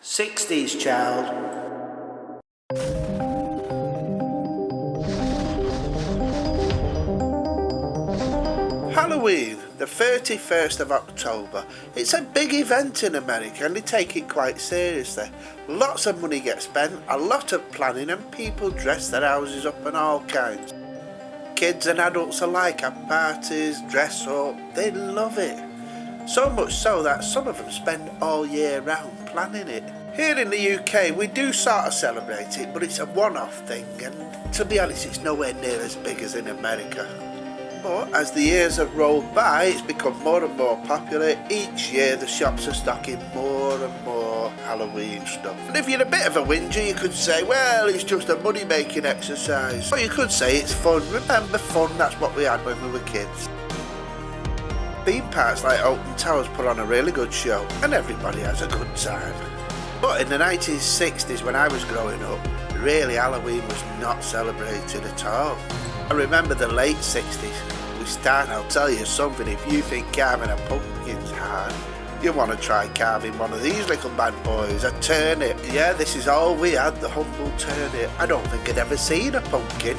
60s child. Halloween, the 31st of October. It's a big event in America and they take it quite seriously. Lots of money gets spent, a lot of planning, and people dress their houses up and all kinds. Kids and adults alike have parties, dress up, they love it. So much so that some of them spend all year round planning it. Here in the UK we do sort of celebrate it, but it's a one-off thing, and to be honest it's nowhere near as big as in America. But as the years have rolled by, it's become more and more popular. Each year the shops are stocking more and more Halloween stuff. And if you're a bit of a whinger, you could say, well, it's just a money making exercise. Or you could say it's fun. Remember fun, that's what we had when we were kids. Theme parks like Alton Towers put on a really good show, and everybody has a good time. But in the 1960s, when I was growing up, really Halloween was not celebrated at all. I remember the late 60s. I'll tell you something, if you think carving a pumpkin's hard, you want to try carving one of these little bad boys, a turnip. Yeah, this is all we had, the humble turnip. I don't think I'd ever seen a pumpkin.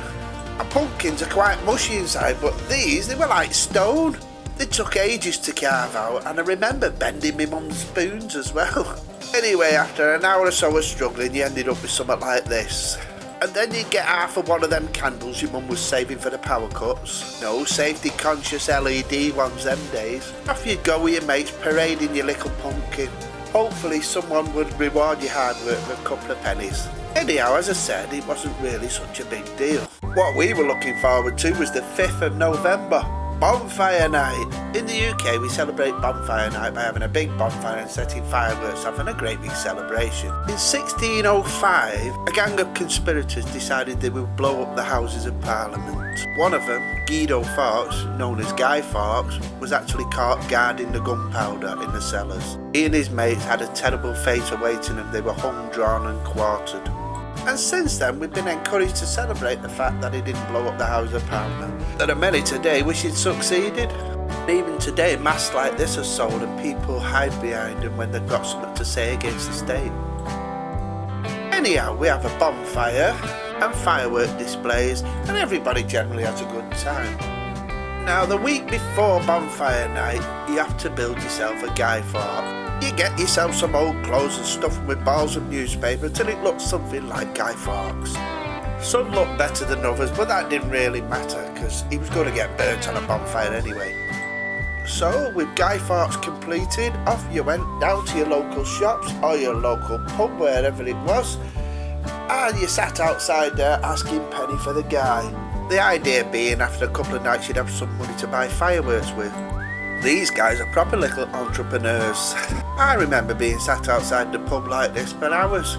And pumpkins are quite mushy inside, but these, they were like stone. They took ages to carve out, and I remember bending my mum's spoons as well. Anyway, after an hour or so of struggling, you ended up with something like this. And then you'd get half of one of them candles your mum was saving for the power cuts. No safety conscious LED ones them days. Off you'd go with your mates parading your little pumpkin. Hopefully someone would reward your hard work with a couple of pennies. Anyhow, as I said, it wasn't really such a big deal. What we were looking forward to was the 5th of November. Bonfire Night. In the UK we celebrate Bonfire Night by having a big bonfire and setting fireworks off and a great big celebration. In 1605 a gang of conspirators decided they would blow up the Houses of Parliament. One of them, Guido Fawkes, known as Guy Fawkes, was actually caught guarding the gunpowder in the cellars. He and his mates had a terrible fate awaiting them. They were hung, drawn and quartered. And since then we've been encouraged to celebrate the fact that he didn't blow up the House of Parliament. There are many today wish he'd succeeded. And even today masks like this are sold and people hide behind them when they've got something to say against the state. Anyhow, we have a bonfire and firework displays and everybody generally has a good time. Now the week before Bonfire Night you have to build yourself a Guy Fawkes. You get yourself some old clothes and stuff them with balls of newspaper until it looks something like Guy Fawkes. Some looked better than others, but that didn't really matter because he was going to get burnt on a bonfire anyway. So with Guy Fawkes completed, off you went down to your local shops or your local pub, wherever it was, and you sat outside there asking penny for the guy. The idea being after a couple of nights you'd have some money to buy fireworks with. These guys are proper little entrepreneurs. I remember being sat outside the pub like this for hours.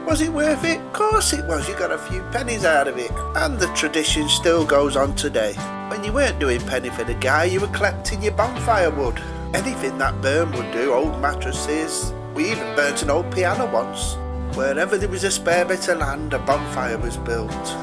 Was it worth it? Of course it was, you got a few pennies out of it. And the tradition still goes on today. When you weren't doing penny for the guy, you were collecting your bonfire wood. Anything that burn would do, old mattresses. We even burnt an old piano once. Wherever there was a spare bit of land, a bonfire was built.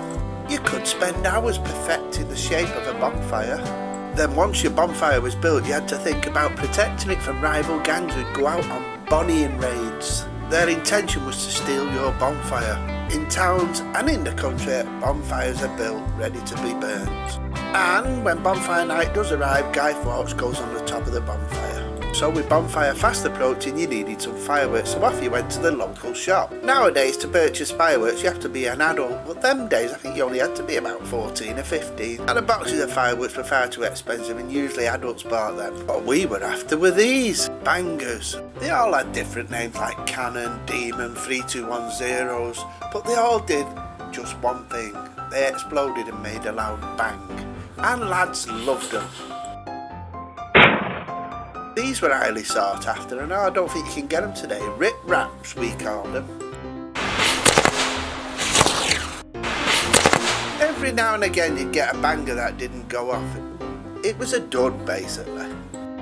You could spend hours perfecting the shape of a bonfire. Then once your bonfire was built, you had to think about protecting it from rival gangs who'd go out on bonnying raids. Their intention was to steal your bonfire. In towns and in the country, bonfires are built, ready to be burnt. And when Bonfire Night does arrive, Guy Fawkes goes on the top of the bonfire. So with bonfire fast approaching, you needed some fireworks, so off you went to the local shop. Nowadays, to purchase fireworks, you have to be an adult, but them days, I think you only had to be about 14 or 15. And the boxes of fireworks were far too expensive, and usually adults bought them. What we were after were these bangers. They all had different names like Cannon, Demon, 3210s, but they all did just one thing. They exploded and made a loud bang. And lads loved them. These were highly sought after, and I don't think you can get them today. Rip Raps, we called them. Every now and again you'd get a banger that didn't go off. It was a dud basically.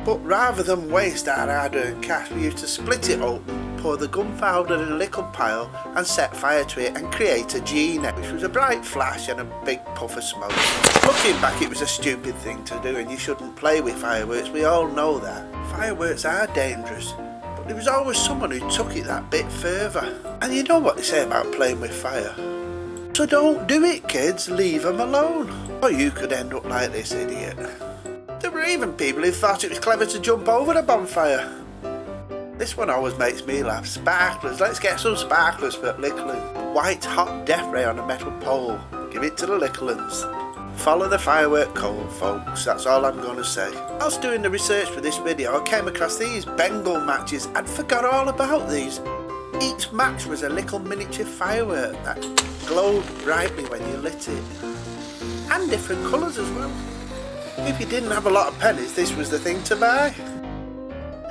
But rather than waste our hard-earned cash, we used to split it open, pour the gunpowder in a little pile and set fire to it and create a G-net, which was a bright flash and a big puff of smoke. Looking back, it was a stupid thing to do and you shouldn't play with fireworks, we all know that. Fireworks are dangerous, but there was always someone who took it that bit further. And you know what they say about playing with fire? So don't do it, kids, leave them alone. Or you could end up like this idiot. There were even people who thought it was clever to jump over a bonfire. This one always makes me laugh. Sparklers, let's get some sparklers for Lickland. White hot death ray on a metal pole. Give it to the Licklands. Follow the firework code, folks, that's all I'm going to say. Whilst doing the research for this video, I came across these Bengal matches. I'd forgot all about these. Each match was a little miniature firework that glowed brightly when you lit it. And different colours as well. If you didn't have a lot of pennies, this was the thing to buy.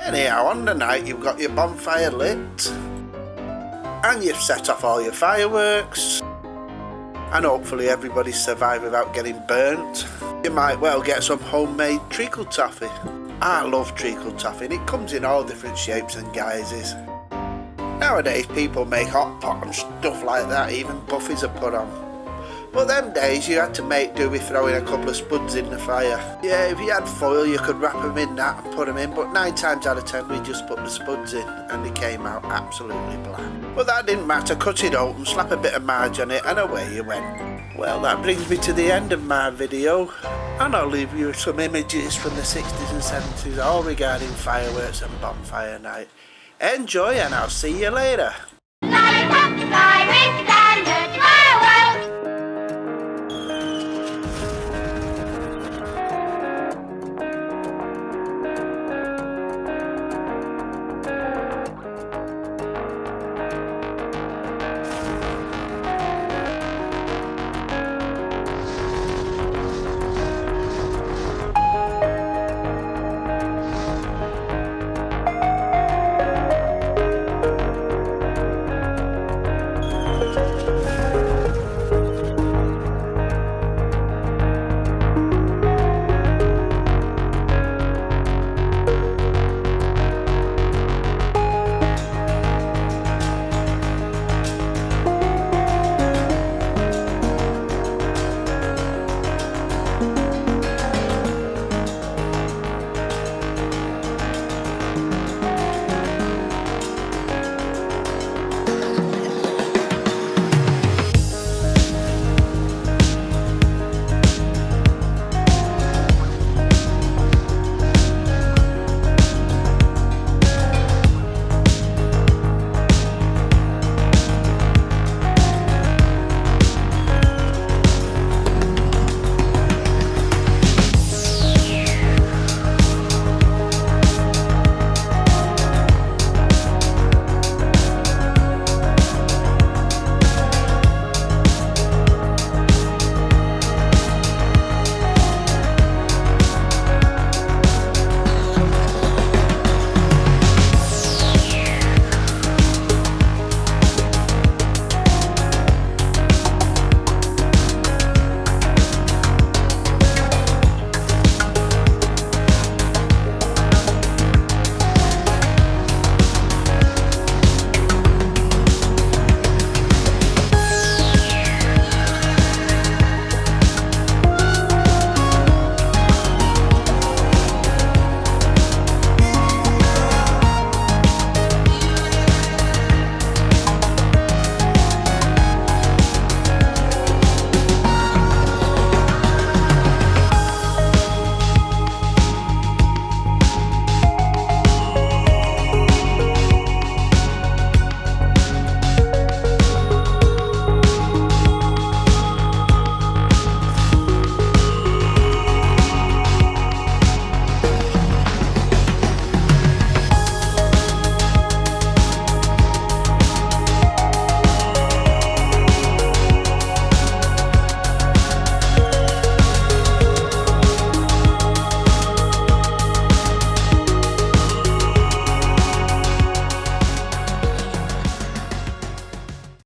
Anyhow, on the night you've got your bonfire lit. And you've set off all your fireworks. And hopefully everybody's survived without getting burnt. You might well get some homemade treacle toffee. I love treacle toffee and it comes in all different shapes and guises. Nowadays people make hot pot and stuff like that, even buffies are put on. But them days you had to make do with throwing a couple of spuds in the fire. Yeah, if you had foil you could wrap them in that and put them in, but 9 times out of 10 we just put the spuds in and they came out absolutely black. But that didn't matter, cut it open, slap a bit of marge on it and away you went. Well, that brings me to the end of my video, and I'll leave you with some images from the 60s and 70s all regarding fireworks and Bonfire Night. Enjoy and I'll see you later. Light up the fire,